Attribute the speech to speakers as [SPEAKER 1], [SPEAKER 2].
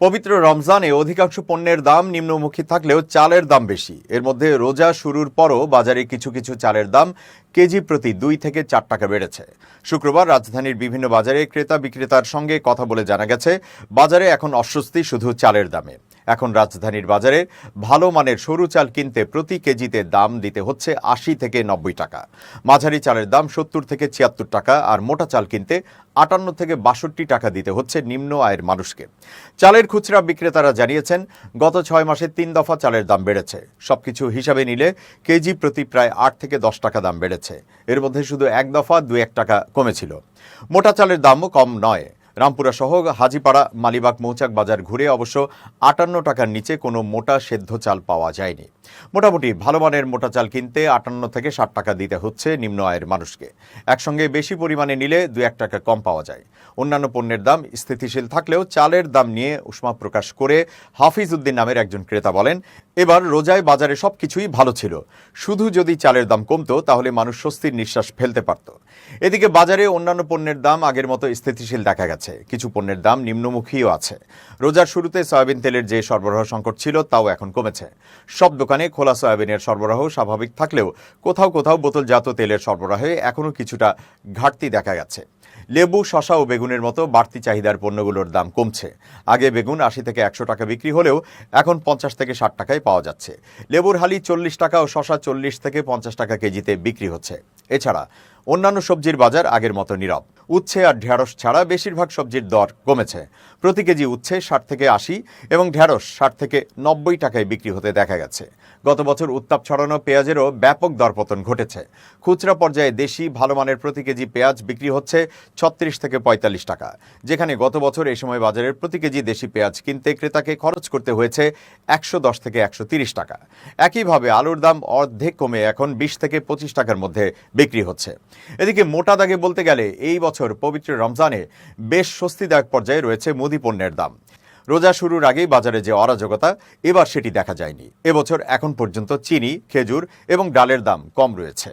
[SPEAKER 1] পবিত্র রমজানে অধিকাংশ পণ্যের দাম নিম্নমুখী থাকলেও চালের দাম বেশি। এর মধ্যে রোজা শুরুর পরও বাজারে কিছু কিছু চালের দাম কেজি প্রতি 2 থেকে 4 টাকা বেড়েছে। শুক্রবার রাজধানীর বিভিন্ন বাজারে ক্রেতা বিক্রেতার সঙ্গে কথা বলে জানা গেছে, বাজারে এখন অস্বস্তি শুধু চালের দামে। এখন রাজধানীর বাজারে ভালো মানের সরু চাল কিনতে প্রতি কেজিতে দাম দিতে হচ্ছে 80 থেকে 90 টাকা। মাঝারি চালের দাম 70 থেকে 76 টাকা, আর মোটা চাল কিনতে 58 থেকে 62 টাকা দিতে হচ্ছে নিম্ন আয়ের মানুষকে। চালের খুচরা বিক্রেতারা জানিয়েছেন, গত 6 মাসে 3 দফা চালের দাম বেড়েছে। সবকিছু হিসাবে নিলে কেজি প্রতি প্রায় 8 থেকে 10 টাকা দাম বেড়েছে। এর মধ্যে শুধু 1 দফা 2-1 টাকা কমেছিল। মোটা চালের দামও কম নয়। রামপুরা সহ হাজীপাড়া, মালিবাগ, মৌচাক বাজার ঘুরে অবশ্য 58 টাকার নিচে কোনো মোটা সেদ্ধ চাল পাওয়া যায়নি। মোটামুটি ভালো মানের মোটা চাল কিনতে 58 থেকে 60 টাকা দিতে হচ্ছে নিম্ন আয়ের মানুষকে। একসঙ্গে বেশি পরিমাণে নিলে 2-1 টাকা কম পাওয়া যায়। অন্যান্য পণ্যের দাম স্থিতিশীল থাকলেও চালের দাম নিয়ে উষ্মা প্রকাশ করে হাফিজ উদ্দিন নামের একজন ক্রেতা বলেন, এবার রোজায় বাজারে সবকিছুই ভালো ছিল, শুধু যদি চালের দাম কমতো তাহলে মানুষ স্বস্তির নিঃশ্বাস ফেলতে পারত। এদিকে বাজারে অন্যান্য পণ্যের দাম আগের মতো স্থিতিশীল দেখা গেছে। কিছু পণ্যের দাম নিম্নমুখীও আছে। রোজার শুরুতে সয়াবিন তেলের যে সরবরাহ সংকট ছিল তাও এখন কমেছে। সব দোকানে খোলা সয়াবিনের সরবরাহ স্বাভাবিক থাকলেও কোথাও কোথাও বোতলজাত তেলের সরবরাহে এখনও কিছুটা ঘাটতি দেখা গেছে। লেবু, শসা ও বেগুনের মতো বাড়তি চাহিদার পণ্যগুলোর দাম কমছে। আগে বেগুন 80 থেকে 100 টাকা বিক্রি হলেও এখন 50 থেকে 60 টাকায় পাওয়া যাচ্ছে। লেবুর হালি 40 টাকা ও শসা 40 থেকে 50 টাকা কেজিতে বিক্রি হচ্ছে। এছাড়া অন্যান্য সবজির বাজার আগের মতো নীরব। উচ্ছে আর ঢেঁড়স ছাড়া বেশিরভাগ সবজির দর কমেছে। প্রতি কেজি উচ্ছে 60 থেকে 80 এবং ঢেঁড়স 60 থেকে 90 টাকায় বিক্রি হতে দেখা গেছে। গত বছর উত্তাপ ছড়ানো পেঁয়াজেরও ব্যাপক দরপতন ঘটেছে। খুচরা পর্যায়ে দেশি ভালো মানের প্রতি কেজি পেঁয়াজ বিক্রি হচ্ছে 36 থেকে 45 টাকা, যেখানে গত বছর এই সময় বাজারের প্রতি কেজি দেশি পেঁয়াজ কিনতে ক্রেতাকে খরচ করতে হয়েছে 110 থেকে 130 টাকা। একইভাবে আলুর দাম অর্ধেক কমে এখন 20 থেকে 25 টাকার মধ্যে বিক্রি হচ্ছে। এদিকে মোটা দাগে বলতে গেলে এই বছর পবিত্র রমজানে বেশ স্বস্তিদায়ক পর্যায়ে রয়েছে মুদি পণ্যের দাম। রোজা শুরুর আগেই বাজারে যে অরাজকতা, এবার সেটি দেখা যায়নি। এবছর এখন পর্যন্ত চিনি, খেজুর এবং ডালের দাম কম রয়েছে।